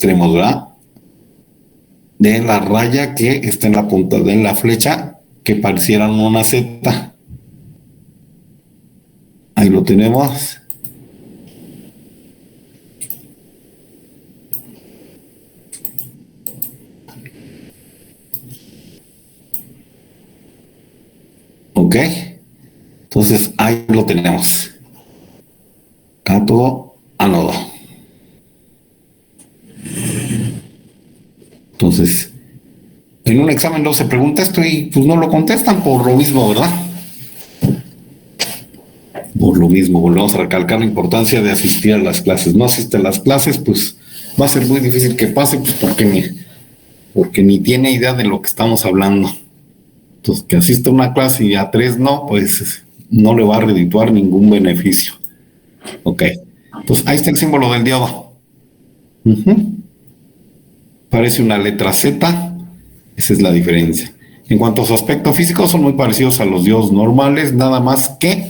extremos, ¿verdad? De la raya que está en la punta de la flecha, que parecieran una Z. Ahí lo tenemos. Ok. Entonces ahí lo tenemos. Cátodo, ánodo. Entonces, en un examen no se pregunta esto y pues no lo contestan por lo mismo, ¿verdad? Por lo mismo, volvemos a recalcar la importancia de asistir a las clases. No asiste a las clases, pues va a ser muy difícil que pase, pues porque ni tiene idea de lo que estamos hablando. Entonces, que asista a una clase y a 3 no, pues no le va a redituar ningún beneficio. Ok. Entonces, ahí está el símbolo del diodo. Parece una letra Z. Esa es la diferencia. En cuanto a su aspecto físico, son muy parecidos a los diodos normales, nada más que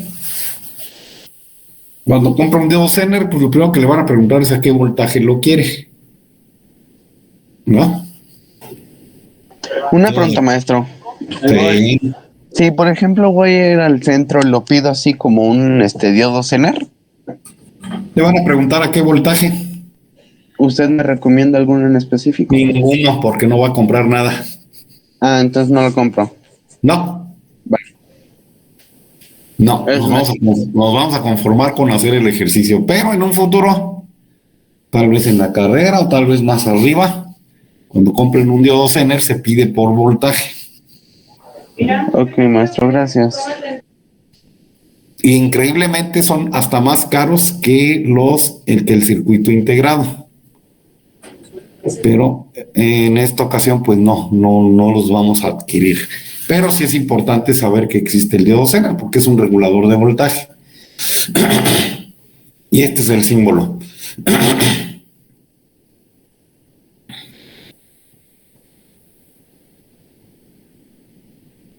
cuando compra un diodo Zener, pues lo primero que le van a preguntar es a qué voltaje lo quiere. ¿No? Una pregunta, maestro. Sí. Si, por ejemplo, voy a ir al centro, lo pido así como un diodo Zener. Le van a preguntar a qué voltaje. ¿Usted me recomienda alguno en específico? Ninguno, porque no va a comprar nada. Ah, entonces no lo compro. No. Vale. No, nos vamos a conformar con hacer el ejercicio, pero en un futuro, tal vez en la carrera o tal vez más arriba, cuando compren un diodo Zener se pide por voltaje. Ok, maestro, gracias. Increíblemente son hasta más caros que el circuito integrado. Pero en esta ocasión, pues no los vamos a adquirir. Pero sí es importante saber que existe el diodo Zener, porque es un regulador de voltaje. Y este es el símbolo.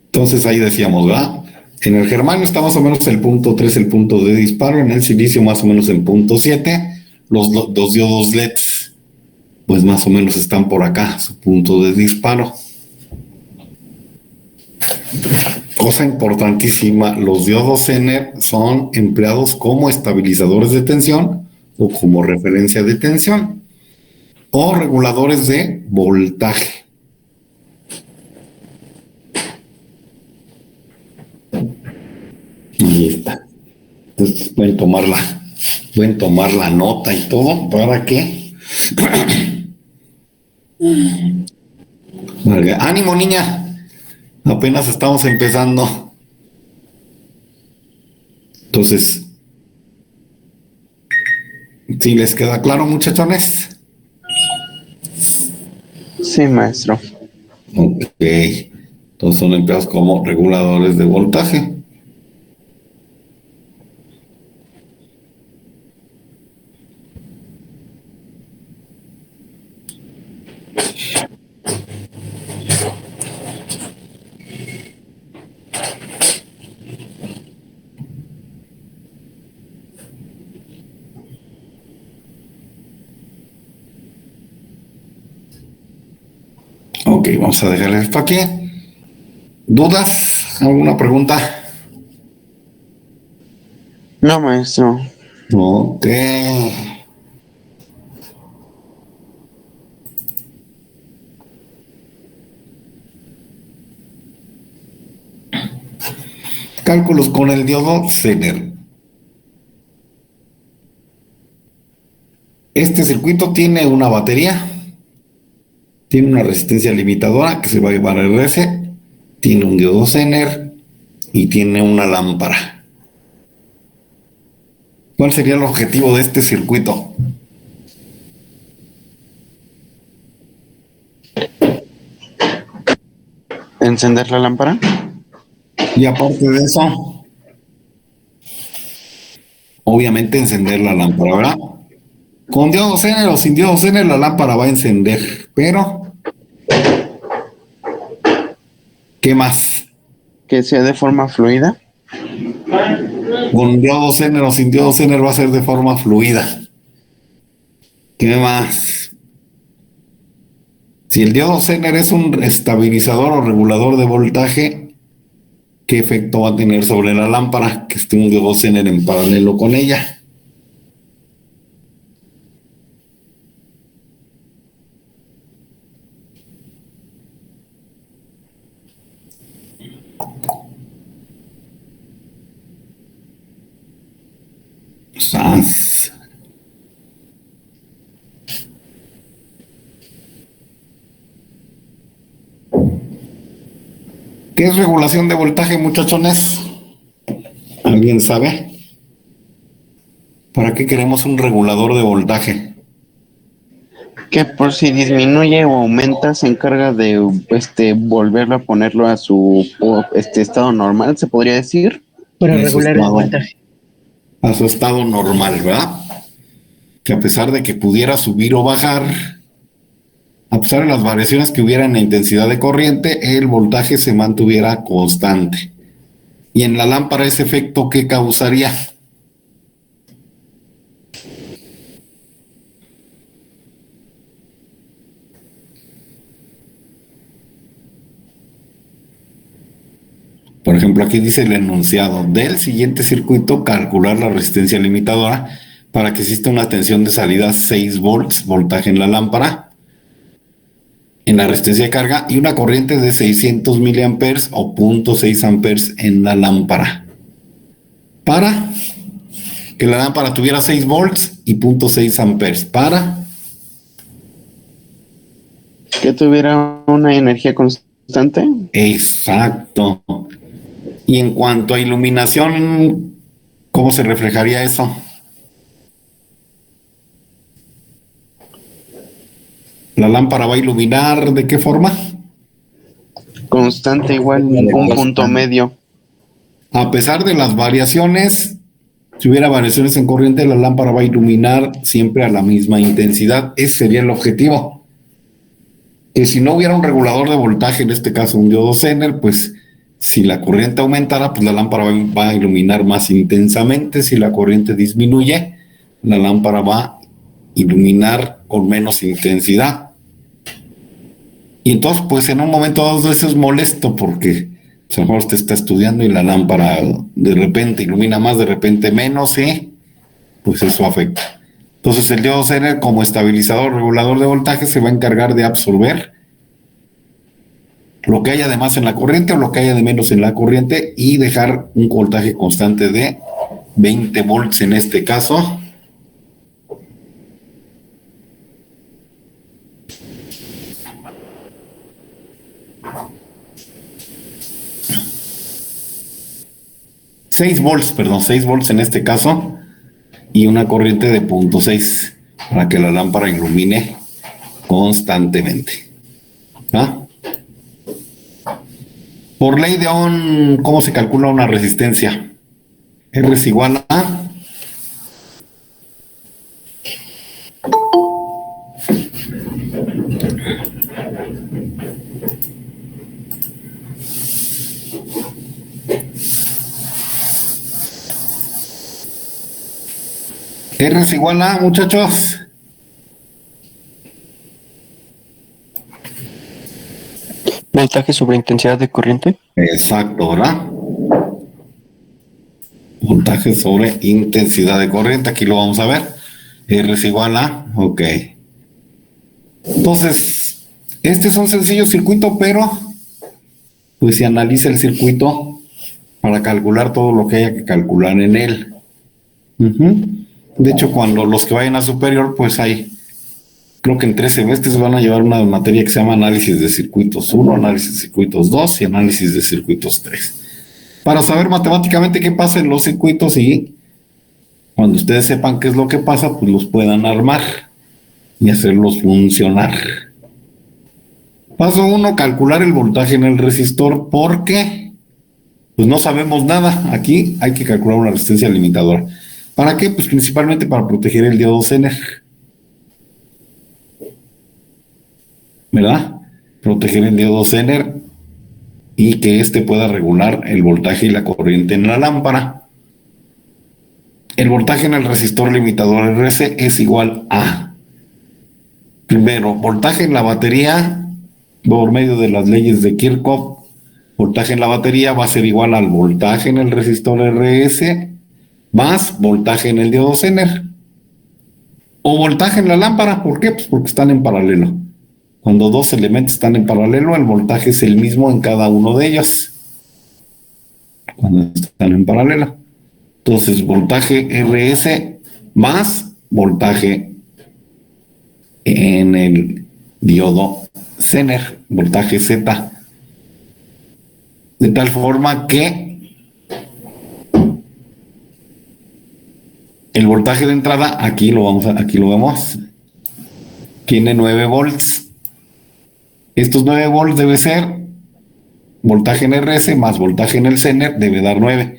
Entonces ahí decíamos, ¿verdad? En el germanio está más o menos el punto 3, el punto de disparo. En el silicio más o menos en punto 7. Los diodos LEDs, pues más o menos están por acá, su punto de disparo. Cosa importantísima, los diodos Zener son empleados como estabilizadores de tensión o como referencia de tensión o reguladores de voltaje. Ahí está. Entonces pueden tomar la nota y todo para que... ánimo, niña. Apenas estamos empezando. Entonces, ¿sí les queda claro, muchachones? Sí, maestro. Ok. Entonces son empleados como reguladores de voltaje. Ok, vamos a dejar esto aquí. ¿Dudas? ¿Alguna pregunta? No, maestro. Ok. Cálculos con el diodo Zener. Este circuito tiene una batería, tiene una resistencia limitadora que se va a llevar a RS, tiene un diodo Zener y tiene una lámpara. ¿Cuál sería el objetivo de este circuito? ¿Encender la lámpara? Y aparte de eso, obviamente encender la lámpara, ¿verdad? Con diodo Zener o sin diodo Zener la lámpara va a encender, pero ¿qué más? Que sea de forma fluida. Con diodo Zener o sin diodo Zener va a ser de forma fluida. ¿Qué más? Si el diodo Zener es un estabilizador o regulador de voltaje, ¿qué efecto va a tener sobre la lámpara que esté un diodo Zener en paralelo con ella? ¡Sas! ¿Qué es regulación de voltaje, muchachones? ¿Alguien sabe? ¿Para qué queremos un regulador de voltaje? Que por si disminuye o aumenta, se encarga de volverlo a ponerlo a su estado normal, se podría decir. Para A su regular el estado, voltaje. a su estado normal, ¿verdad? Que a pesar de que pudiera subir o bajar, a pesar de las variaciones que hubiera en la intensidad de corriente, el voltaje se mantuviera constante. Y en la lámpara ese efecto, ¿qué causaría? Por ejemplo, aquí dice el enunciado del siguiente circuito, calcular la resistencia limitadora para que exista una tensión de salida 6 volts, voltaje en la lámpara, en la resistencia de carga, y una corriente de 600 miliamperes o 0.6 amperes en la lámpara. Para que la lámpara tuviera 6 volts y 0.6 amperes. Para Que tuviera una energía constante. exacto. Y en cuanto a iluminación, ¿cómo se reflejaría eso? ¿La lámpara va a iluminar de qué forma? Constante igual, un punto medio. A pesar de las variaciones, si hubiera variaciones en corriente, la lámpara va a iluminar siempre a la misma intensidad. Ese sería el objetivo. Que si no hubiera un regulador de voltaje, en este caso un diodo Zener, pues si la corriente aumentara, pues la lámpara va a iluminar más intensamente. Si la corriente disminuye, la lámpara va a iluminar con menos intensidad. Y entonces, pues en un momento dado eso es molesto porque a lo mejor usted está estudiando y la lámpara de repente ilumina más, de repente menos, y pues eso afecta. Entonces el diodo Zener como estabilizador regulador de voltaje se va a encargar de absorber lo que haya de más en la corriente o lo que haya de menos en la corriente y dejar un voltaje constante de 20 volts en este caso. Seis volts en este caso, y una corriente de 0.6 para que la lámpara ilumine constantemente. ¿Ah? Por ley de Ohm, ¿cómo se calcula una resistencia? R es igual a R es igual a, muchachos. Voltaje sobre intensidad de corriente. Exacto, ¿verdad? Voltaje sobre intensidad de corriente, aquí lo vamos a ver. R es igual a, ok. Entonces, este es un sencillo circuito, pero pues se analiza el circuito para calcular todo lo que haya que calcular en él. De hecho, cuando los que vayan a superior, pues hay, creo que en 3 semestres van a llevar una materia que se llama análisis de circuitos 1, análisis de circuitos 2 y análisis de circuitos 3. Para saber matemáticamente qué pasa en los circuitos y cuando ustedes sepan qué es lo que pasa, pues los puedan armar y hacerlos funcionar. Paso 1, calcular el voltaje en el resistor porque pues no sabemos nada. Aquí hay que calcular una resistencia limitadora. ¿Para qué? Pues principalmente para proteger el diodo Zener. ¿Verdad? Proteger el diodo Zener y que éste pueda regular el voltaje y la corriente en la lámpara. El voltaje en el resistor limitador RC es igual a, primero, voltaje en la batería por medio de las leyes de Kirchhoff, voltaje en la batería va a ser igual al voltaje en el resistor RS más voltaje en el diodo Zener. O voltaje en la lámpara, ¿por qué? Pues porque están en paralelo. Cuando dos elementos están en paralelo, el voltaje es el mismo en cada uno de ellos. Cuando están en paralelo. Entonces, voltaje RS más voltaje en el diodo Zener, voltaje Z. De tal forma que el voltaje de entrada, aquí lo vemos, tiene 9 volts. Estos 9 volts debe ser voltaje en RS más voltaje en el Zener, debe dar 9.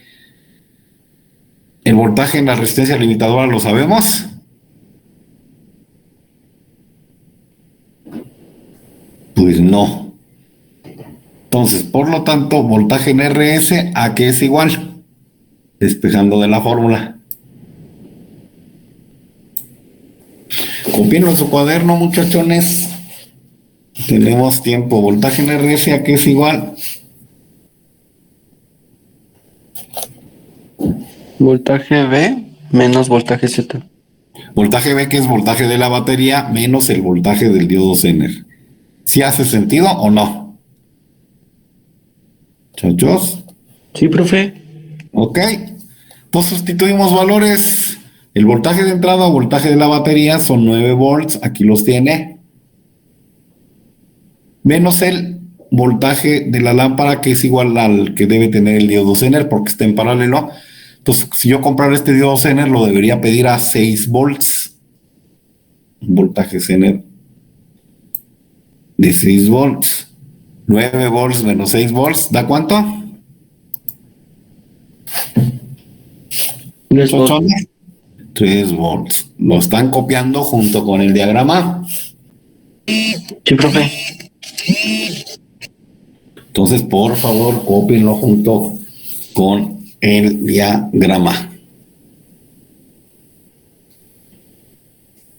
El voltaje en la resistencia limitadora lo sabemos. Pues no. Entonces, por lo tanto, voltaje en RS, ¿a qué es igual? Despejando de la fórmula. Copien en su cuaderno, muchachones. Tenemos tiempo. Voltaje en RS, ¿a qué es igual? Voltaje V menos voltaje Z. Voltaje V, que es voltaje de la batería, menos el voltaje del diodo Zener. ¿Sí hace sentido o no? Muchachos. Sí, profe. Ok. Pues sustituimos valores. El voltaje de entrada o voltaje de la batería son 9 volts. Aquí los tiene. Menos el voltaje de la lámpara, que es igual al que debe tener el diodo Zener porque está en paralelo. Entonces, si yo comprara este diodo Zener, lo debería pedir a 6 volts. Voltaje Zener de 6 volts. 9 volts menos 6 volts, ¿da cuánto? 3 volts. 3 volts. Lo están copiando junto con el diagrama. Sí, profe. Entonces, por favor, cópienlo junto con el diagrama.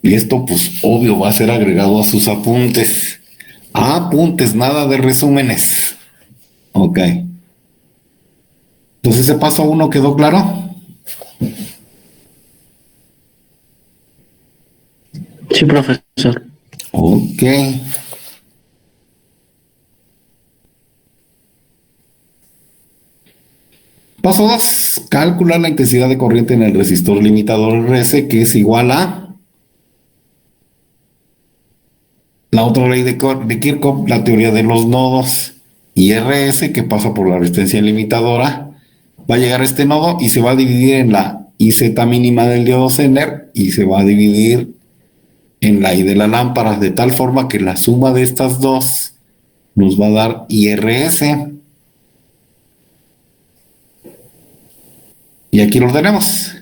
Y esto, pues, obvio, va a ser agregado a sus apuntes. Apuntes, nada de resúmenes. Ok. Entonces, ese paso 1 quedó claro. Sí, profesor. Ok. Paso 2. Calcular la intensidad de corriente en el resistor limitador RS, que es igual a la otra ley de Kirchhoff, la teoría de los nodos, y RS, que pasa por la resistencia limitadora, va a llegar a este nodo y se va a dividir en la IZ mínima del diodo Zener y se va a dividir en la I de la lámpara, de tal forma que la suma de estas dos nos va a dar IRS. Y aquí lo tenemos.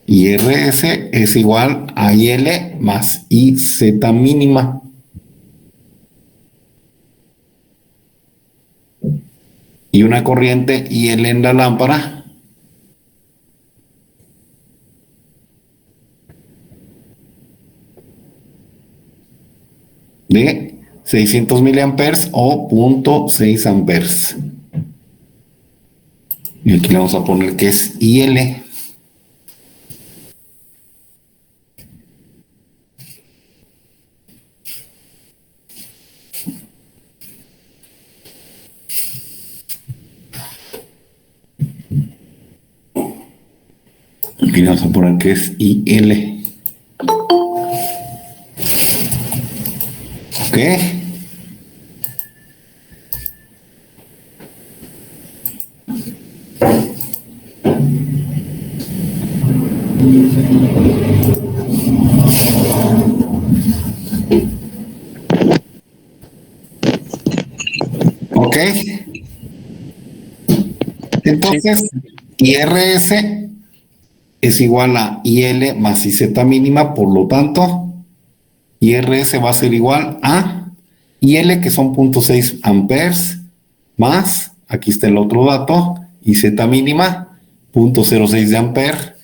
IRS es igual a IL más IZ mínima. Y una corriente IL en la lámpara de 600 miliamperes o 0.6 amperes. Y aquí le vamos a poner que es IL. Aquí le vamos a poner que es IL. Ok. Ok. Entonces, IRS es igual a IL más IZ mínima, por lo tanto, IRS va a ser igual a IL, que son 0.6 amperes, más, aquí está el otro dato, IZ mínima, 0.06 de amper,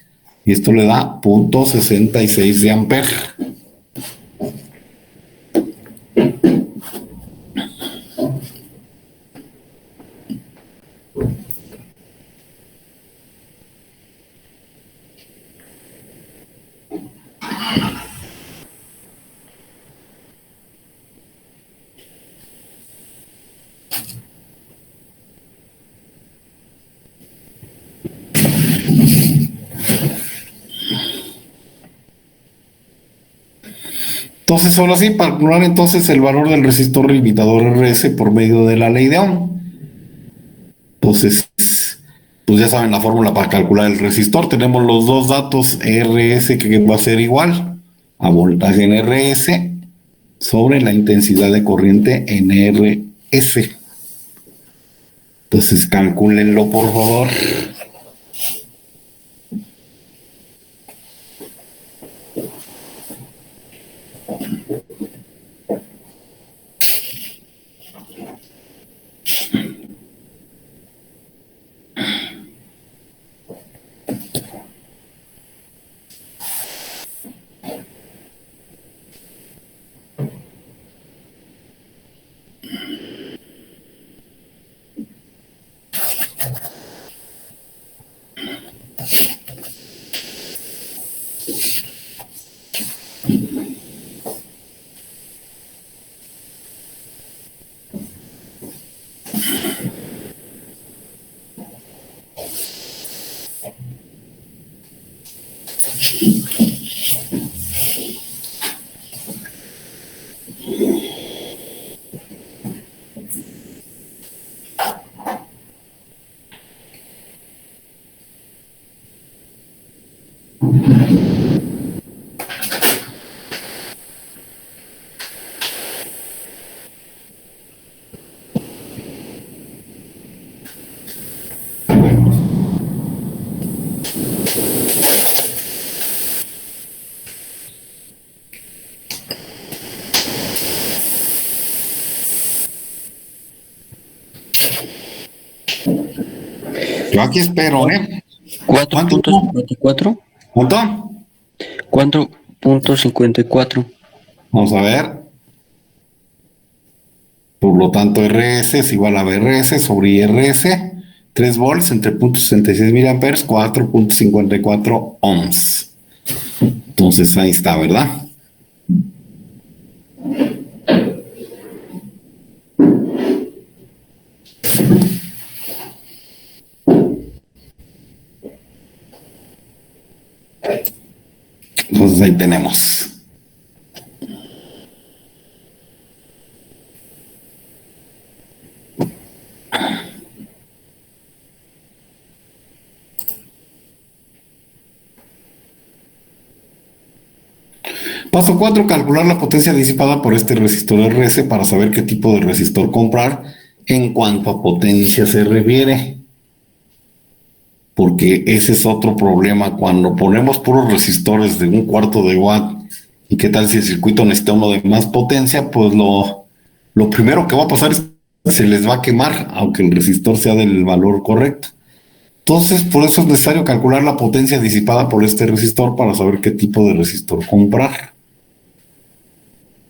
y esto le da 0.66 de amper. Entonces, ahora sí, para calcular entonces el valor del resistor limitador RS por medio de la ley de Ohm. Entonces, pues ya saben la fórmula para calcular el resistor. Tenemos los dos datos RS que va a ser igual a voltaje en RS sobre la intensidad de corriente en RS. Entonces, calcúlenlo por favor. Yo aquí espero, ¿eh? ¿Cuánto? 4.54. ¿Cuánto? 4.54. Vamos a ver. Por lo tanto, RS es igual a BRS sobre IRS. 3 volts entre 0.66 miliamperes, 4.54 ohms. Entonces ahí está, ¿verdad? Entonces ahí tenemos. Paso 4, calcular la potencia disipada por este resistor RS para saber qué tipo de resistor comprar en cuanto a potencia se refiere. Porque ese es otro problema. Cuando ponemos puros resistores de 1/4 de watt, ¿y qué tal si el circuito necesita uno de más potencia? Pues lo primero que va a pasar es que se les va a quemar, aunque el resistor sea del valor correcto. Entonces, por eso es necesario calcular la potencia disipada por este resistor para saber qué tipo de resistor comprar.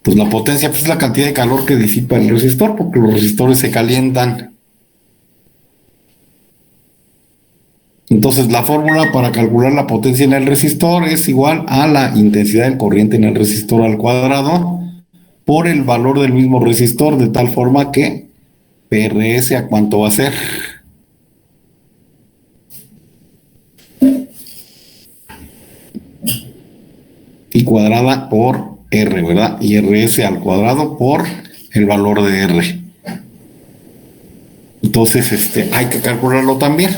Pues la potencia pues, es la cantidad de calor que disipa el resistor, porque los resistores se calientan. Entonces, la fórmula para calcular la potencia en el resistor es igual a la intensidad de corriente en el resistor al cuadrado por el valor del mismo resistor, de tal forma que PRS a cuánto va a ser. Y cuadrada por R, ¿verdad? Y RS al cuadrado por el valor de R. Entonces, hay que calcularlo también.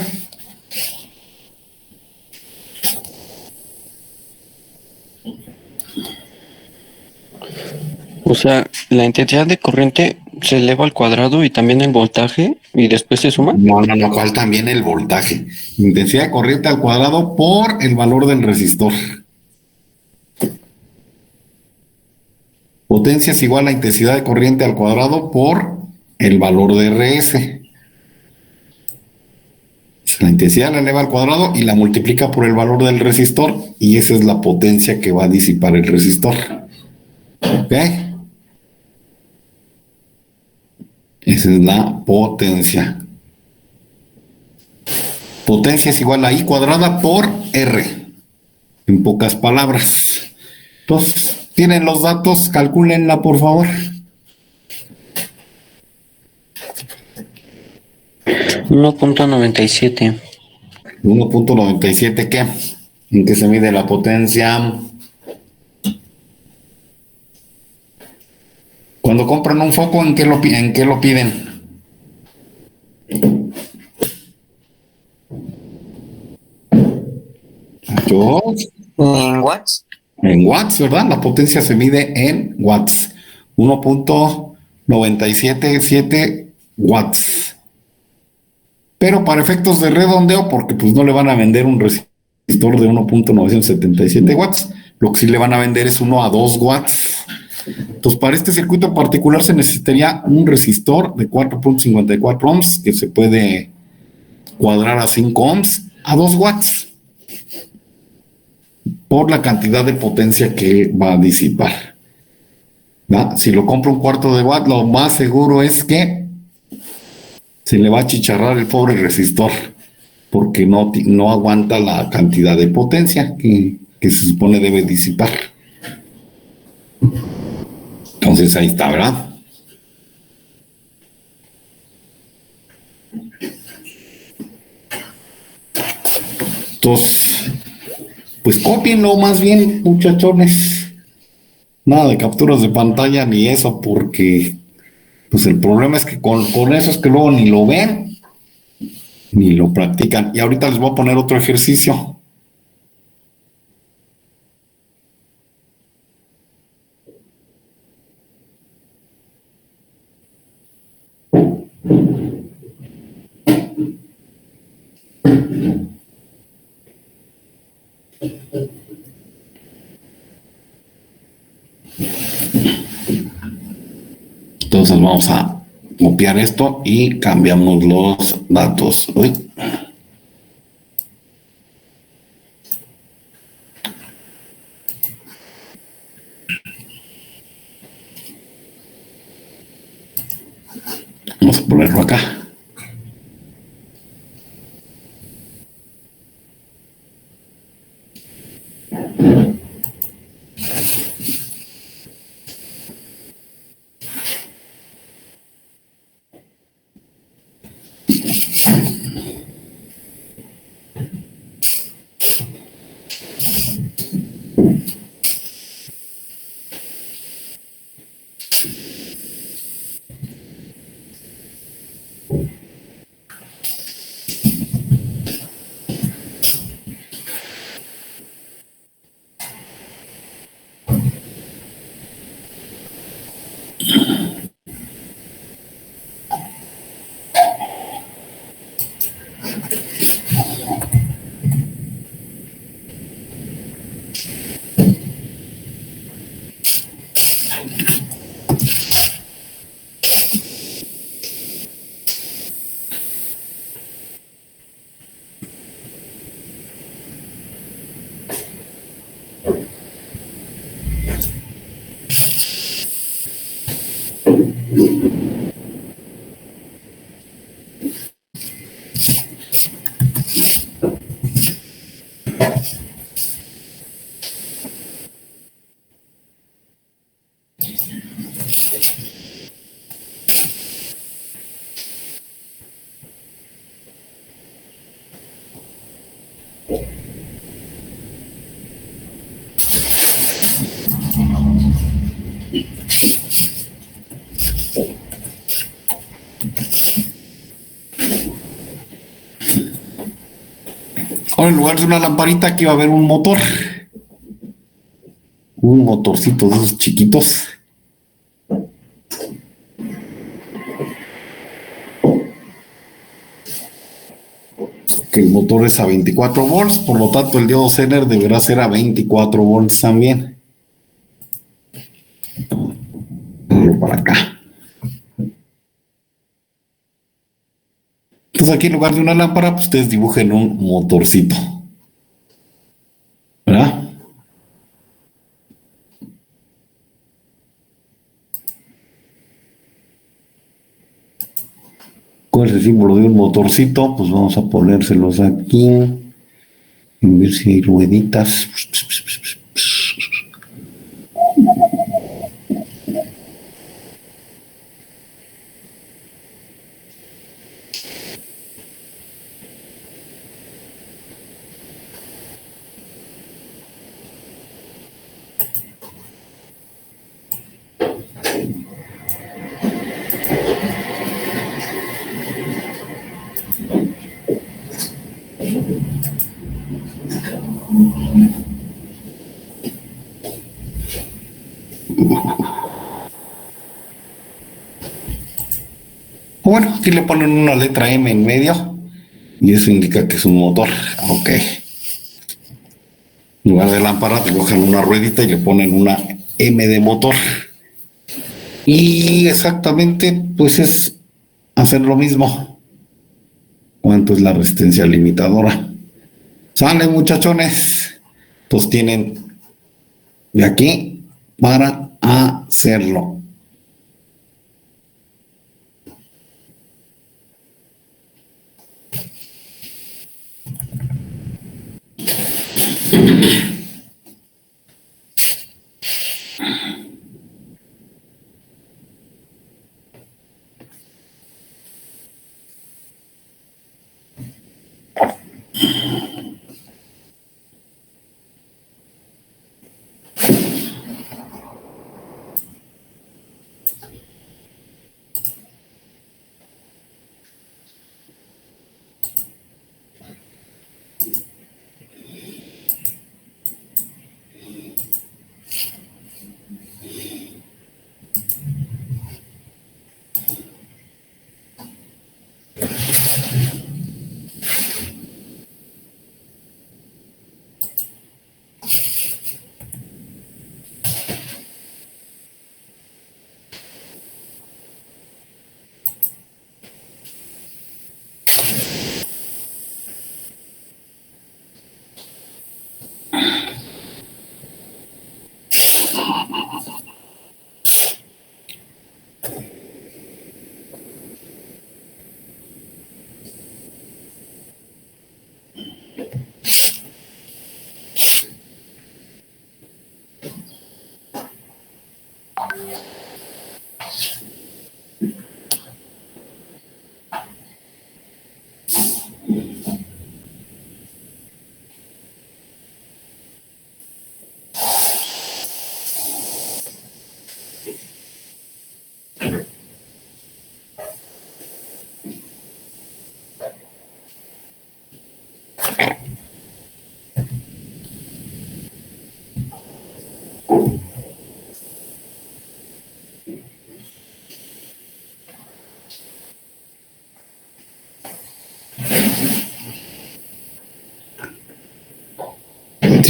O sea, la intensidad de corriente se eleva al cuadrado y también el voltaje y después se suma. No, ¿cuál también el voltaje? Intensidad de corriente al cuadrado por el valor del resistor. Potencia es igual a intensidad de corriente al cuadrado por el valor de RS. La intensidad la eleva al cuadrado y la multiplica por el valor del resistor y esa es la potencia que va a disipar el resistor. ¿Ok? Esa es la potencia. Potencia es igual a I cuadrada por R. En pocas palabras. Entonces, tienen los datos, calcúlenla por favor. 1.97. 1.97, ¿qué? ¿En qué se mide la potencia? Cuando compran un foco, en qué lo piden? Yo, ¿En watts? en watts, ¿verdad? La potencia se mide en watts. 1.977 watts. Pero para efectos de redondeo, porque pues no le van a vender un resistor de 1.977 watts, lo que sí le van a vender es uno a 2 watts. Entonces, para este circuito en particular se necesitaría un resistor de 4.54 ohms que se puede cuadrar a 5 ohms a 2 watts por la cantidad de potencia que va a disipar. ¿Va? Si lo compra un cuarto de watt, lo más seguro es que se le va a chicharrar el pobre resistor porque no aguanta la cantidad de potencia que se supone debe disipar. Entonces ahí está, ¿verdad? Entonces, pues cópienlo más bien, muchachones. Nada de capturas de pantalla ni eso, porque pues el problema es que con eso es que luego ni lo ven ni lo practican. Y ahorita les voy a poner otro ejercicio. Entonces vamos a copiar esto y cambiamos los datos. Uy. Vamos a ponerlo acá. Ahora en lugar de una lamparita aquí va a haber un motor. Un motorcito de esos chiquitos. Que el motor es a 24 volts, por lo tanto el diodo Zener deberá ser a 24 volts también. Para acá. Entonces aquí en lugar de una lámpara, pues ustedes dibujen un motorcito. ¿Verdad? ¿Cuál es el símbolo de un motorcito? Pues vamos a ponérselos aquí. Y ver si hay rueditas. Bueno, aquí le ponen una letra M en medio y eso indica que es un motor. Ok. En lugar de lámpara, dibujan una ruedita y le ponen una M de motor. Y exactamente, pues es hacer lo mismo. ¿Cuánto es la resistencia limitadora? Sale, muchachones. Entonces tienen de aquí para hacerlo.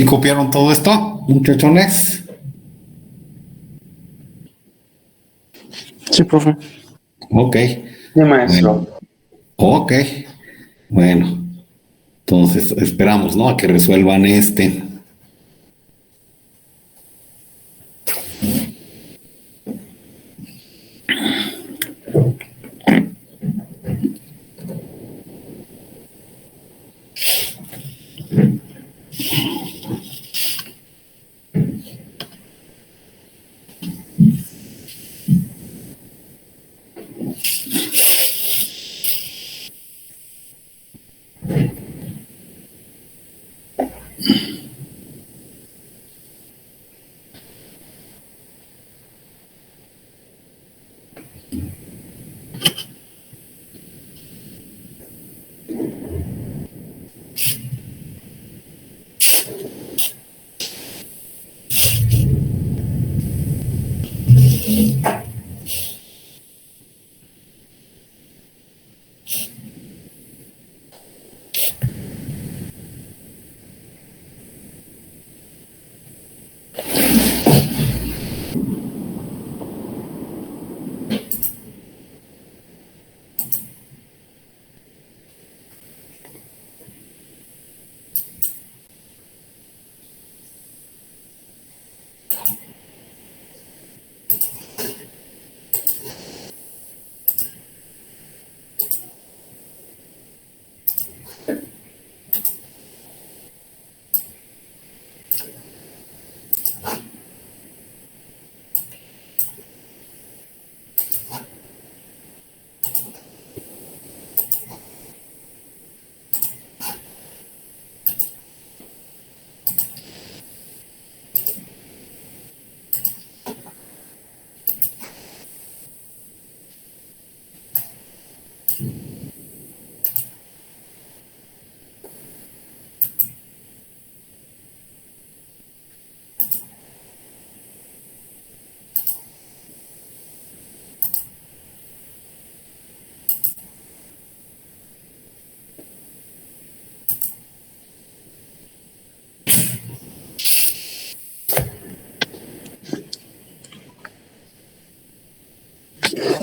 ¿Sí copiaron todo esto, muchachones? Sí, profe. Ok. Sí, Bueno, maestro. ok. Bueno, entonces esperamos, ¿no? A que resuelvan este.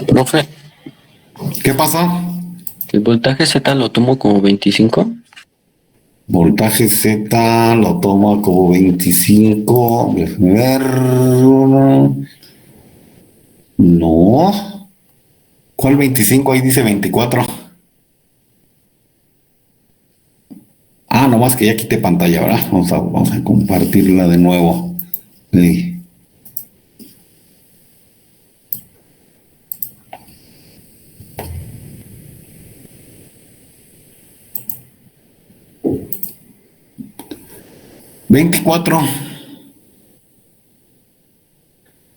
Profe, ¿Qué pasa? el voltaje Z lo tomo como 25. Voltaje Z lo toma como 25. Déjame ver. No. ¿Cuál 25? Ahí dice 24. Ah, nomás que ya quité pantalla, ¿verdad? Vamos a compartirla de nuevo. Sí. 24.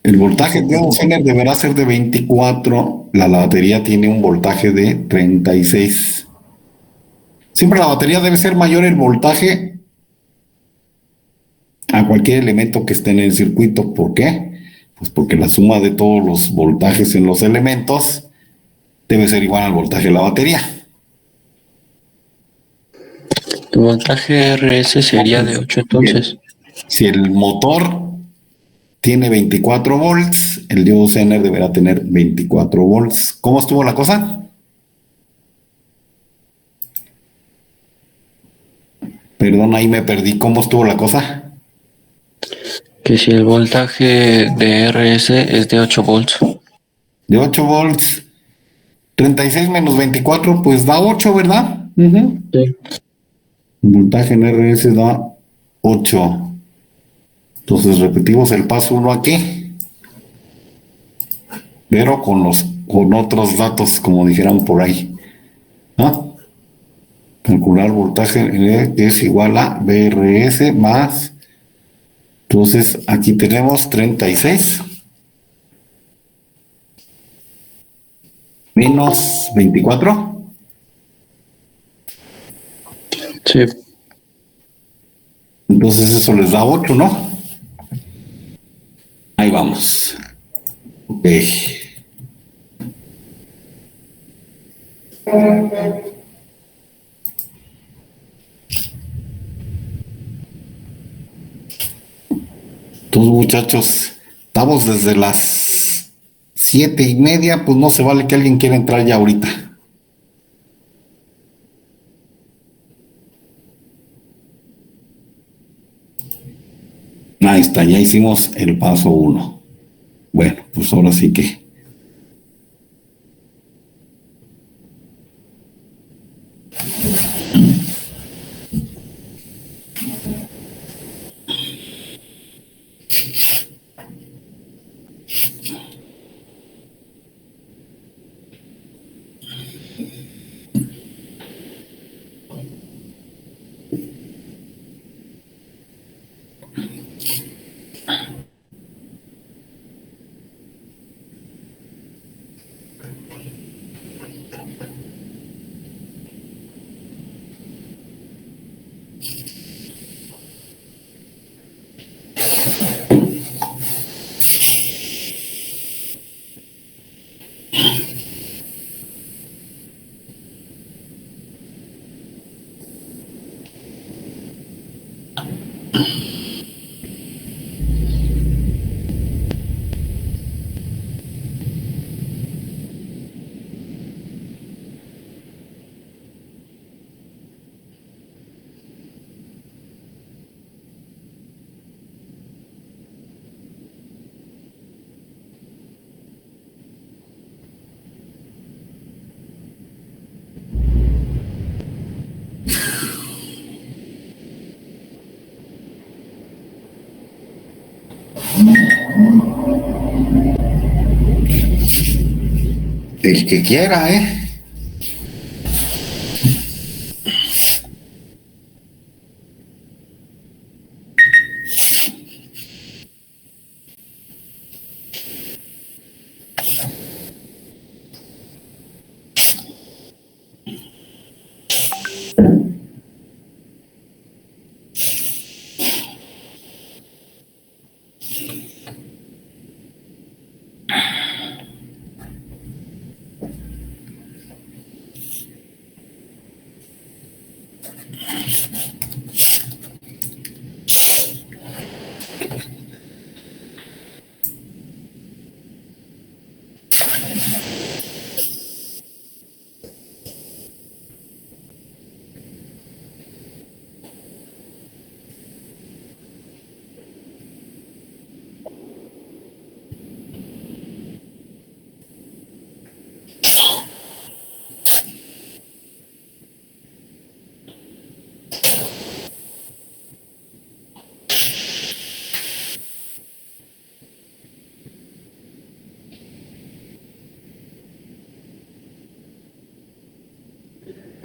El voltaje de un Zener deberá ser de 24. La batería tiene un voltaje de 36. Siempre la batería debe ser mayor el voltaje a cualquier elemento que esté en el circuito. ¿Por qué? Pues porque la suma de todos los voltajes en los elementos debe ser igual al voltaje de la batería. El voltaje RS sería de 8 entonces. Si el motor tiene 24 volts, el diodo Zener deberá tener 24 volts. ¿Cómo estuvo la cosa? Perdón, ahí me perdí. ¿Cómo estuvo la cosa? Que si el voltaje de RS es de 8 volts. De 8 volts, 36 menos 24, pues da 8, ¿verdad? Sí. El voltaje en RS da 8. Entonces repetimos el paso 1 aquí, pero con otros datos, como dijeran por ahí. ¿Ah? Calcular voltaje que es igual a BRS más. Entonces aquí tenemos 36 menos 24. Sí. Entonces eso les da 8, ¿no? Ahí vamos. Ok. Entonces, muchachos, estamos desde las 7:30, pues no se vale que alguien quiera entrar ya ahorita. Ahí está, ya hicimos el paso 1. Bueno, pues ahora sí que. El que quiera, ¿eh?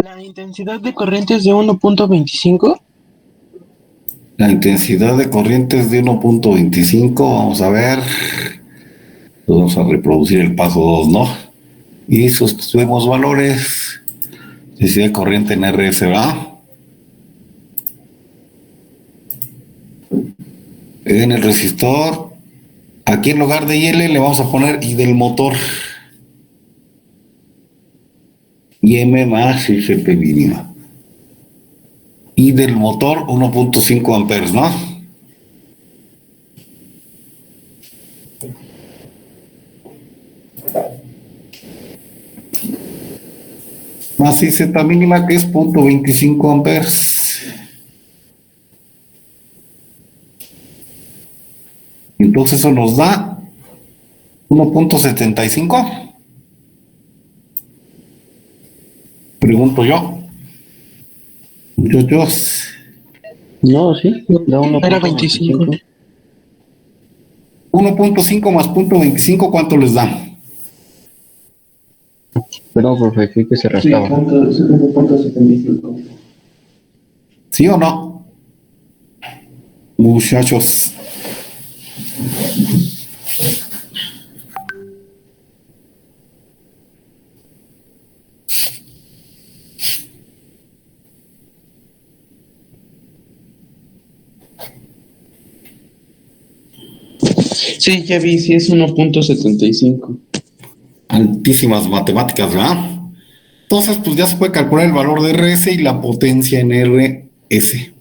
La intensidad de corriente es de 1.25. La intensidad de corriente es de 1.25. Vamos a ver. Pues vamos a reproducir el paso 2, ¿no? Y sustituimos valores. Densidad de corriente en RS, ¿va? En el resistor, aquí en lugar de IL le vamos a poner I del motor. IM más IGP mínima. Y del motor 1.5 amperes, ¿no? Más I Z mínima que es 0.25 amperes. Entonces eso nos da 1.75. Pregunto yo. Muchachos. No, sí, da Era 25. 1.5 más 0.25, ¿cuánto les da? Pero, profe, fui que se restaba. ¿Sí o no? Muchachos. Sí, ya vi, sí es 1.75. Altísimas matemáticas, ¿verdad? Entonces, pues ya se puede calcular el valor de RS y la potencia en RS.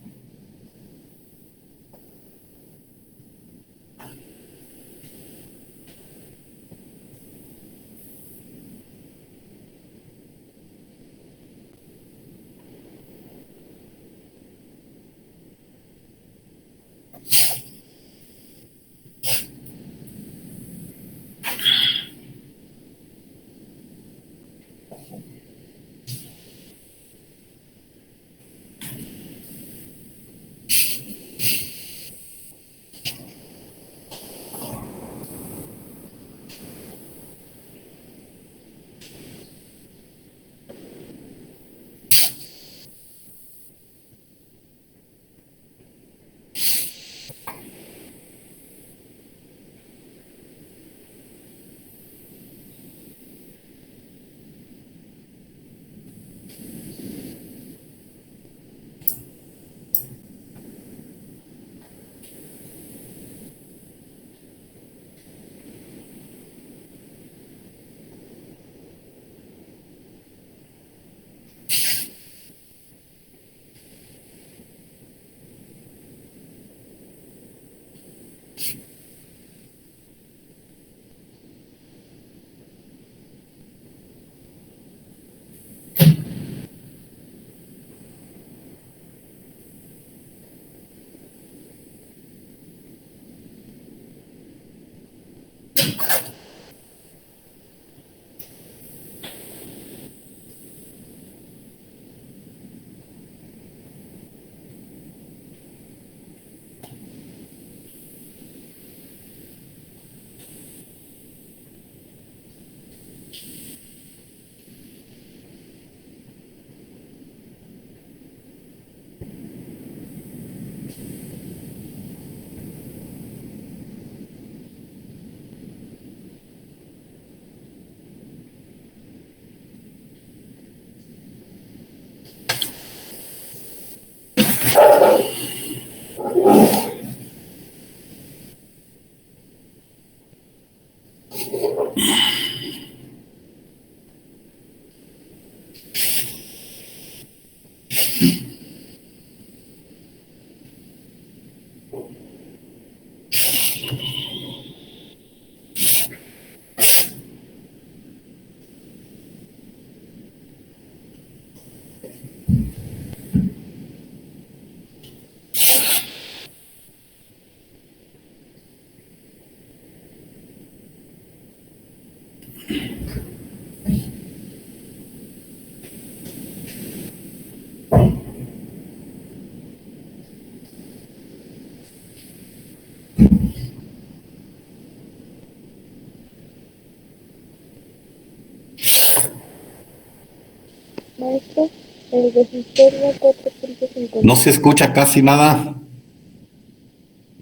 Maestro, el resistor da 4.50. No se escucha casi nada.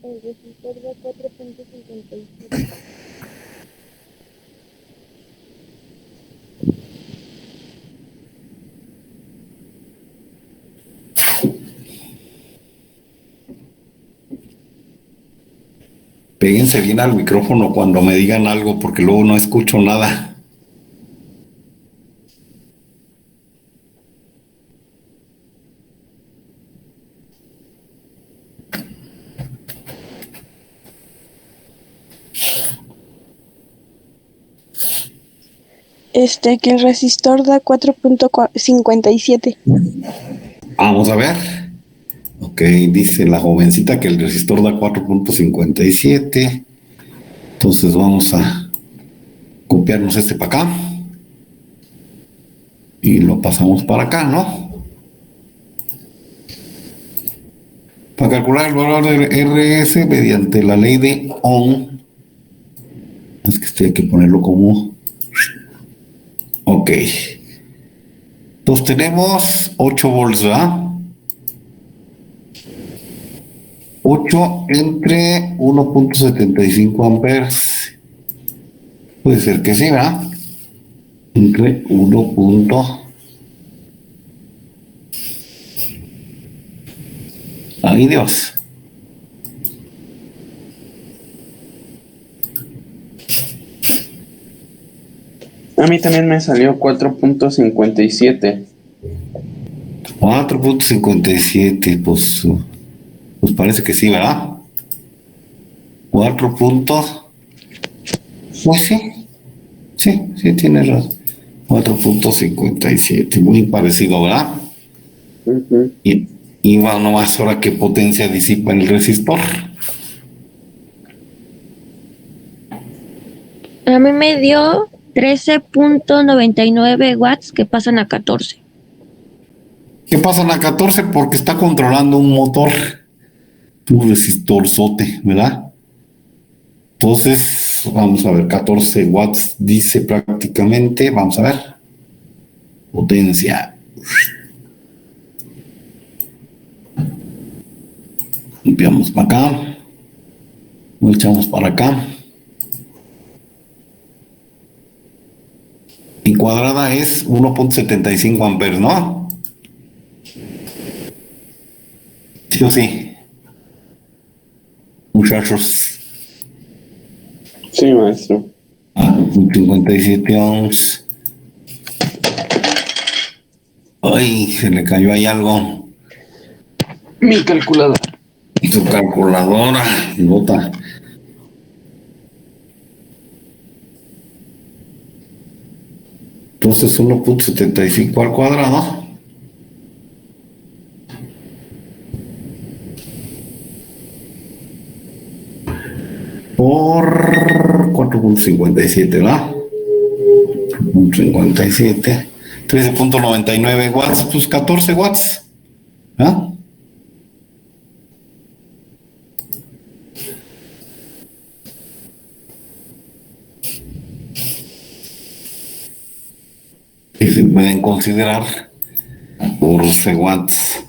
El resistor da 4.57. Péguense bien al micrófono cuando me digan algo, porque luego no escucho nada. Que el resistor da 4.57. Vamos a ver. Ok, dice la jovencita que el resistor da 4.57. Entonces vamos a copiarnos este para acá. Y lo pasamos para acá, ¿no? Para calcular el valor del RS mediante la ley de Ohm. Es que estoy aquí ponerlo como... Ok. Entonces tenemos 8 volts, ¿verdad? 8 entre 1.75 amperes. Puede ser que sí, ¿verdad? Entre 1. Ay, Dios. A mí también me salió 4.57. 4.57, pues parece que sí, ¿verdad? 4 puntos. Pues sí, sí, tienes razón. 4.57, muy parecido, ¿verdad? Uh-huh. Y va nomás ahora qué potencia disipa el resistor. A mí me dio 13.99 watts que pasan a 14. ¿Qué pasan a 14? Porque está controlando un motor, un resistorzote, ¿verdad? Entonces, vamos a ver, 14 watts dice prácticamente, vamos a ver, potencia. Limpiamos para acá, lo echamos para acá. Y cuadrada es 1.75 amperes, ¿no? Sí o sí. Muchachos. Sí, maestro. 57 ohms. Ay, se le cayó ahí algo. Mi calculadora. Su calculadora, nota. Entonces 1.75 al cuadrado. Por 4.57, ¿verdad? 4.57. 13.99 watts, pues 14 watts. ¿Ah? Y se pueden considerar 14 watts.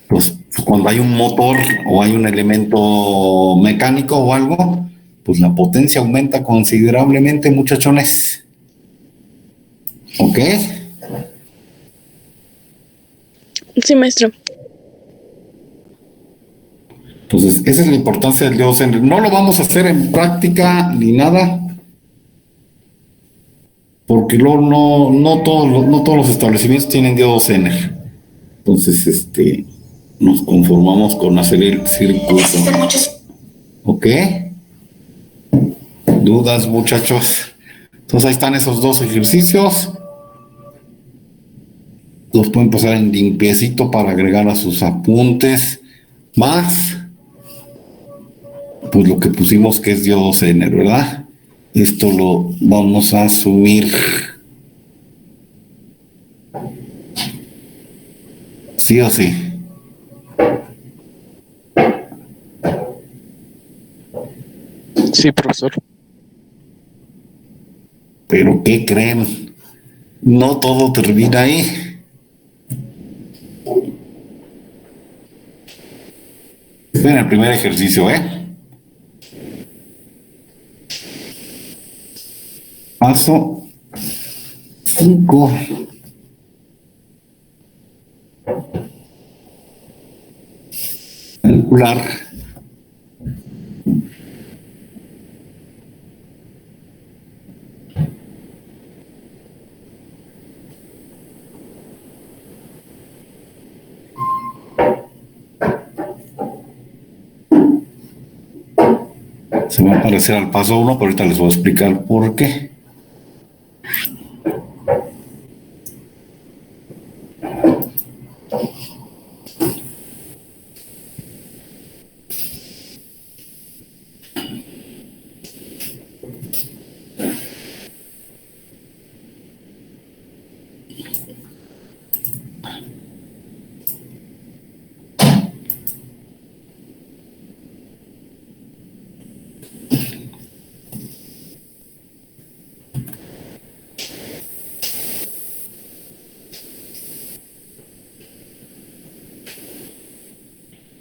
Pues cuando hay un motor o hay un elemento mecánico o algo, pues la potencia aumenta considerablemente, muchachones. ¿Ok? Sí, maestro. Entonces, esa es la importancia del diodo Zener. No lo vamos a hacer en práctica ni nada, porque luego no todos los establecimientos tienen diodo Zener. Entonces, nos conformamos con hacer el circuito. ¿Ok? ¿Dudas, muchachos? Entonces ahí están esos dos ejercicios. Los pueden pasar en limpiecito para agregar a sus apuntes. Más, pues lo que pusimos que es diodo Zener, ¿verdad? Esto lo vamos a subir. Sí o sí. Sí, profesor. Pero ¿qué creen? No todo termina ahí. Estoy en el primer ejercicio, Paso 5. Calcular se va a parecer al paso 1, pero ahorita les voy a explicar por qué.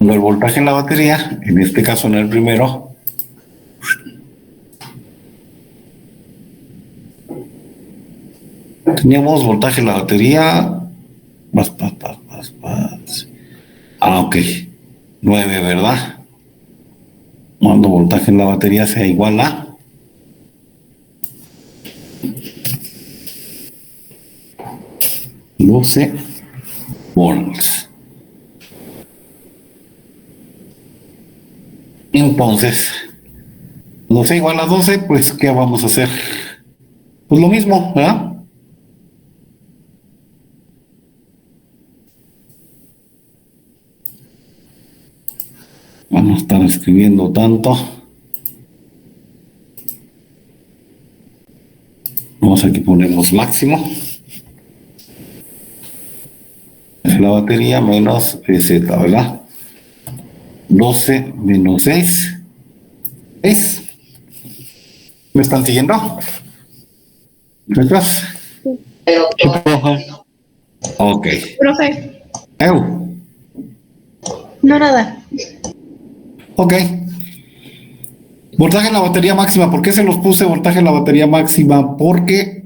El voltaje en la batería, en este caso en el primero, teníamos voltaje en la batería, ok, 9, ¿verdad? Cuando voltaje en la batería sea igual a 12 volts. Entonces, 12 igual a 12, pues, ¿qué vamos a hacer? Pues lo mismo, ¿verdad? Vamos a estar escribiendo tanto. Vamos aquí ponemos máximo. Es la batería menos Z, ¿verdad? 12 menos 6 es. ¿Me están siguiendo? ¿Muchachos? Ok. Profe, Eu. no nada. Ok. Voltaje en la batería máxima. ¿Por qué se los puse voltaje en la batería máxima? Porque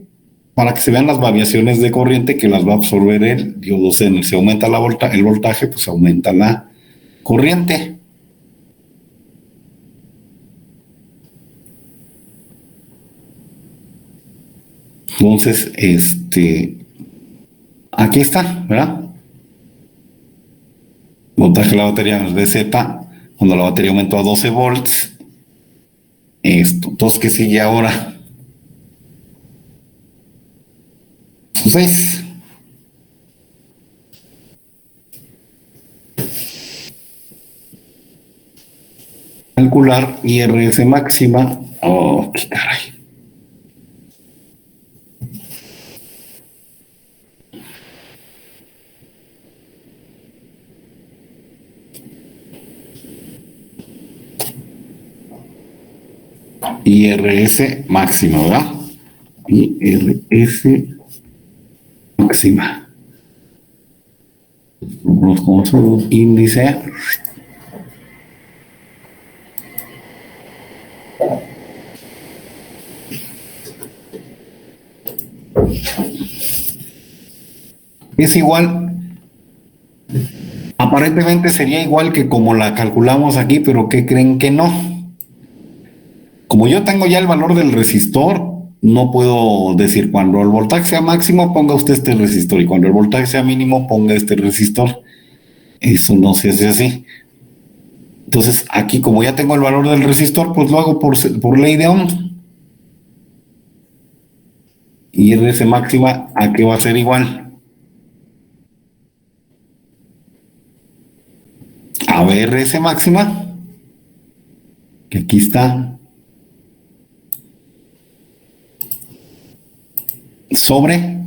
para que se vean las variaciones de corriente que las va a absorber el diodo Zener. Si aumenta el voltaje, pues aumenta la corriente. Entonces, aquí está, ¿verdad? Voltaje de la batería de Z, cuando la batería aumentó a 12 volts. Entonces, ¿qué sigue ahora? 6. Calcular IRS máxima. Oh, qué caray. IRS máxima, ¿verdad? IRS máxima. Vamos con su índice. Es igual, aparentemente sería igual que como la calculamos aquí, pero ¿qué creen que no? Como yo tengo ya el valor del resistor, no puedo decir cuando el voltaje sea máximo, ponga usted este resistor, y cuando el voltaje sea mínimo, ponga este resistor. Eso no se hace así. Entonces, aquí como ya tengo el valor del resistor, pues lo hago por ley de Ohm. Y RS máxima, ¿a qué va a ser igual? A VRS máxima, que aquí está, sobre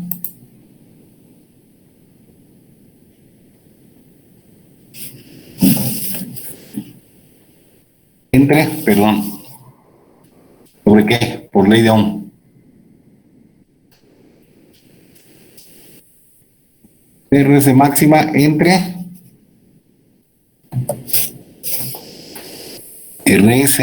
perdón, ¿sobre qué? Por ley de Ohm. RS máxima entre RS.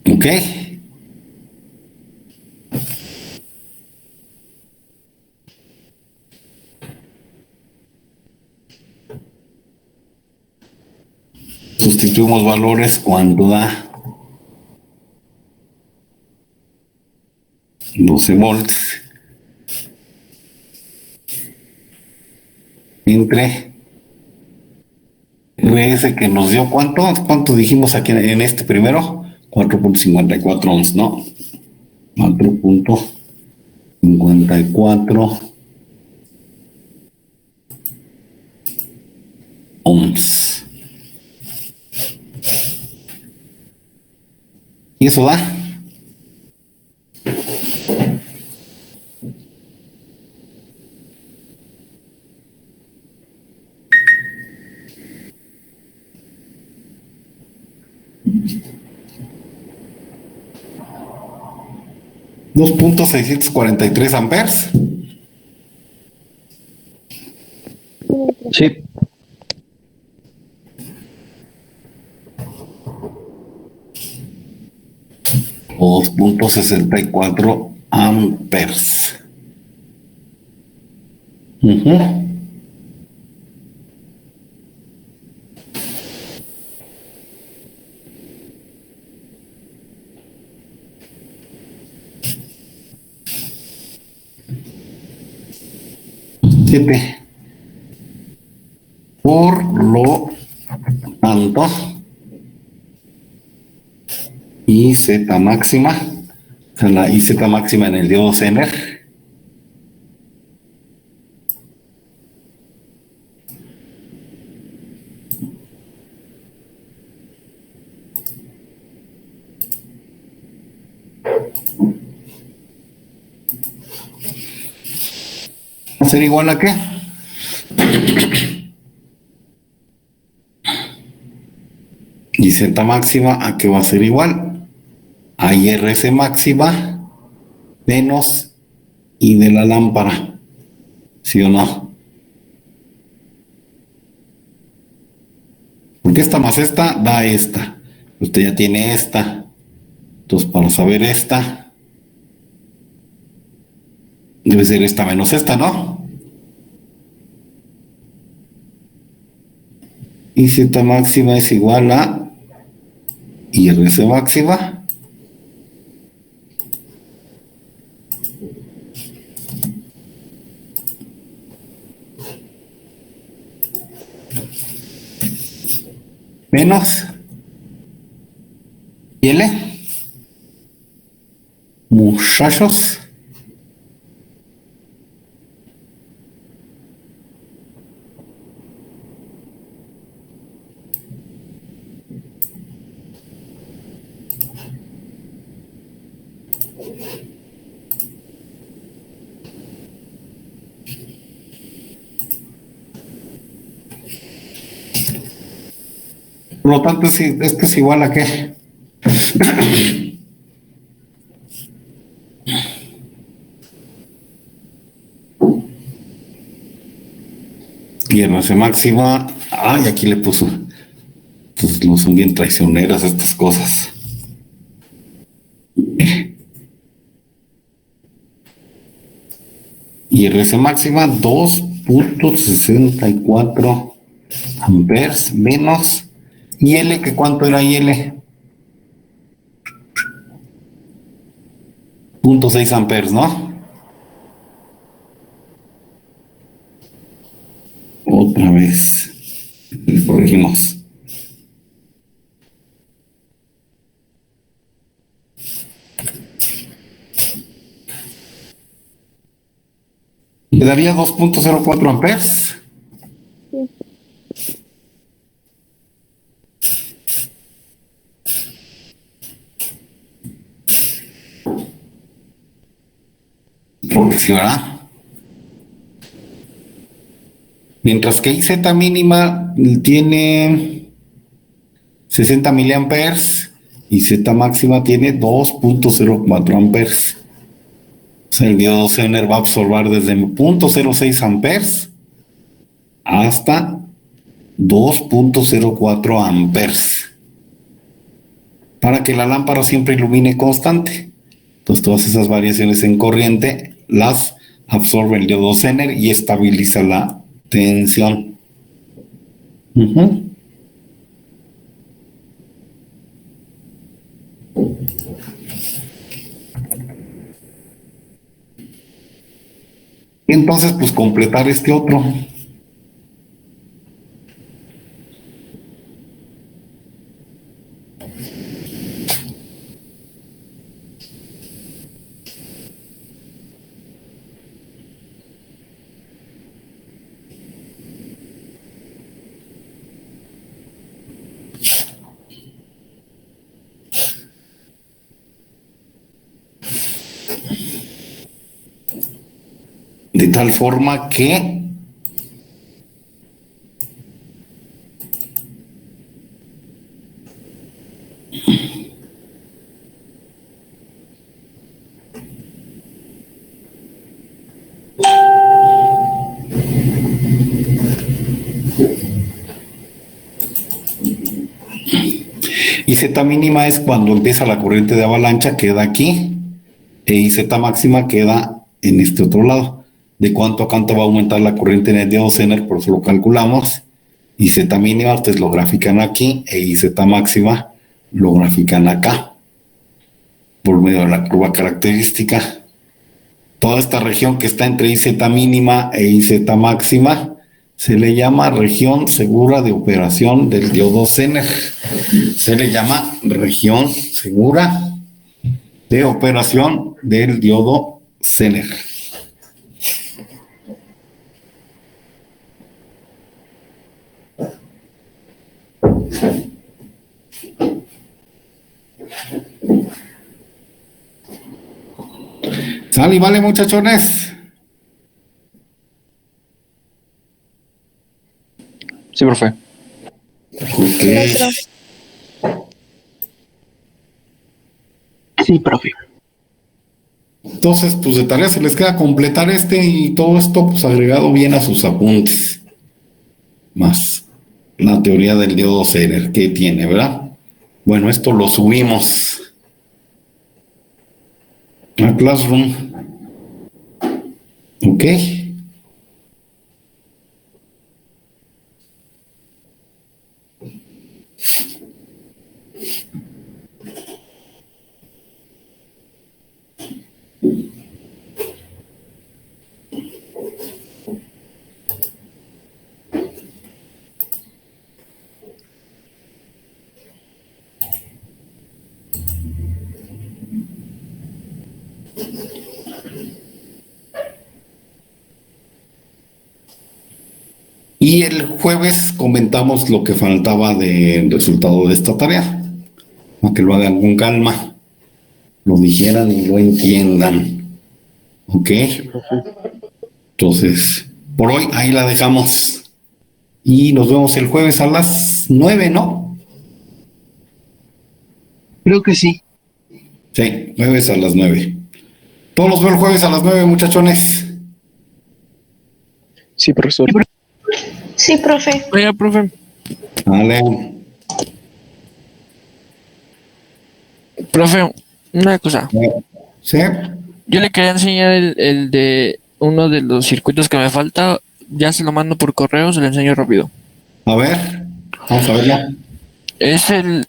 Ok. Sustituimos valores cuando da 12 volts entre RS que nos dio ¿cuánto dijimos aquí en este primero? 4.54 ohms, ¿no? 4.54 ohms. Y eso da 2.643 amperes. Sí. O 2.64 amperes. Por lo tanto, IZ máxima, o sea, la IZ máxima en el diodo Zener va a ser igual a ¿qué? Y Z máxima a qué va a ser igual a IRS máxima menos I de la lámpara, ¿sí o no? Porque esta más esta da esta, usted ya tiene esta, entonces para saber esta debe ser esta menos esta, ¿no? Y Z máxima es igual a IRS máxima menos L, muchachos, por lo tanto esto es igual a ¿qué? IRS máxima, ay, aquí le puso, entonces no son bien traicioneras estas cosas. IRS máxima 2.64 amperes menos y L, que cuánto era IL, 0.6 amperes, ¿no? Otra vez le corregimos. Le daría 2.04 amperes. Porque sí, ¿verdad? Mientras que IZ mínima tiene 60 miliamperes y Z máxima tiene 2.04 amperes. El diodo Zener va a absorber desde 0.06 amperes hasta 2.04 amperes para que la lámpara siempre ilumine constante. Entonces todas esas variaciones en corriente las absorbe el diodo Zener y estabiliza la tensión. Y entonces, pues completar este otro. De tal forma que y Z mínima es cuando empieza la corriente de avalancha, queda aquí, y Z máxima queda en este otro lado. De cuánto a cuánto va a aumentar la corriente en el diodo Zener, por eso lo calculamos. Y Z mínima ustedes lo grafican aquí, y Z máxima lo grafican acá, por medio de la curva característica. Toda esta región que está entre IZ mínima e IZ máxima se le llama región segura de operación del diodo Zener. Se le llama región segura de operación del diodo Zener. Sale y vale, muchachones. Sí, profe. Maestro. Sí, profe. Entonces, pues de tarea se les queda completar este y todo esto pues agregado bien a sus apuntes. Más la teoría del diodo Zener que tiene, ¿verdad? Bueno, esto lo subimos a Classroom. Ok. Y el jueves comentamos lo que faltaba del resultado de esta tarea, para que lo hagan con calma, lo dijeran y lo entiendan. ¿Ok? Entonces, por hoy ahí la dejamos. Y nos vemos el jueves a las 9, ¿no? Creo que sí. Sí, jueves a las 9. Todos los veo el jueves a las 9, muchachones. Sí, profesor. Sí, profe. Oiga, profe. Vale. Profe, una cosa. ¿Sí? Yo le quería enseñar el de uno de los circuitos que me falta. Ya se lo mando por correo, se lo enseño rápido. A ver, vamos a verlo. Es el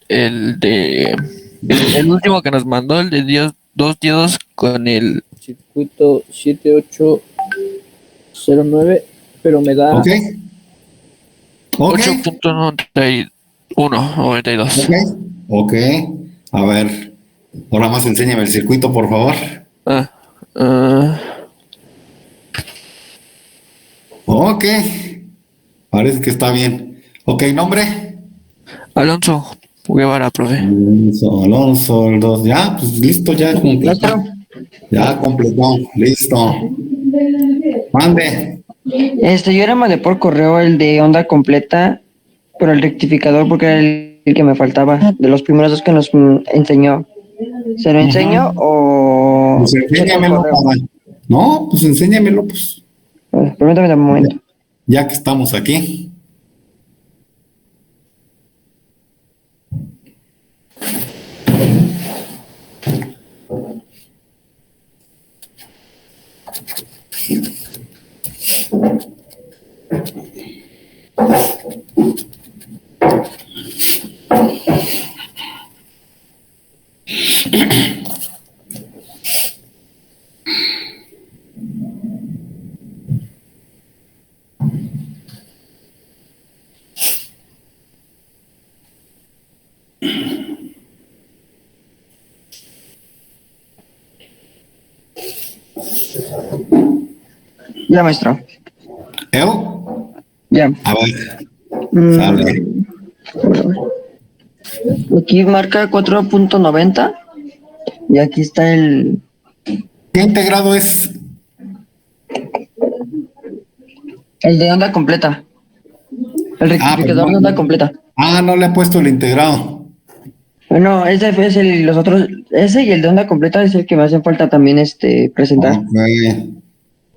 último que nos mandó, el de dos diodos con el circuito 7809, pero me da Ok. Ok. 8.91 o 92. Ok. Ok. A ver. Ahora más enséñame el circuito, por favor. Ok. Parece que está bien. Ok, nombre. Alonso Guevara, profe. Alonso, el 2. Ya, pues listo, ya completó. Ya completó. Listo. Mande. Yo era mandé por correo el de onda completa, pero el rectificador porque era el que me faltaba, de los primeros dos que nos enseñó. ¿Se lo enseño o...? Pues checo el enséñamelo correo? No, pues enséñamelo, pues, Permítame un momento. ya que estamos aquí. Ya, maestro. ¿Eo? Ya. A ver, Mm, sale. Aquí marca 4.90 y aquí está ¿Qué integrado es? el de onda completa. El Ah, pues rectificador no, de onda completa. no le he puesto el integrado. Bueno, ese es los otros, ese y el de onda completa es el que me hacen falta también presentar. Ok,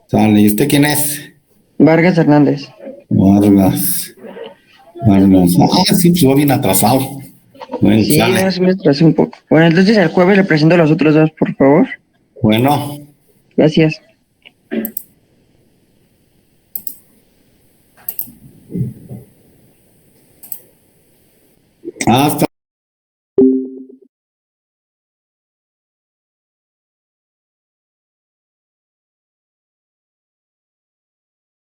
sale. ¿Y usted quién es? Vargas Hernández. Vargas. Vargas. Sí, pues va bien atrasado. Bueno, Sí, sale. ahora sí me atrasé un poco. Bueno, entonces el jueves le presento los otros dos, por favor. Bueno, Gracias. hasta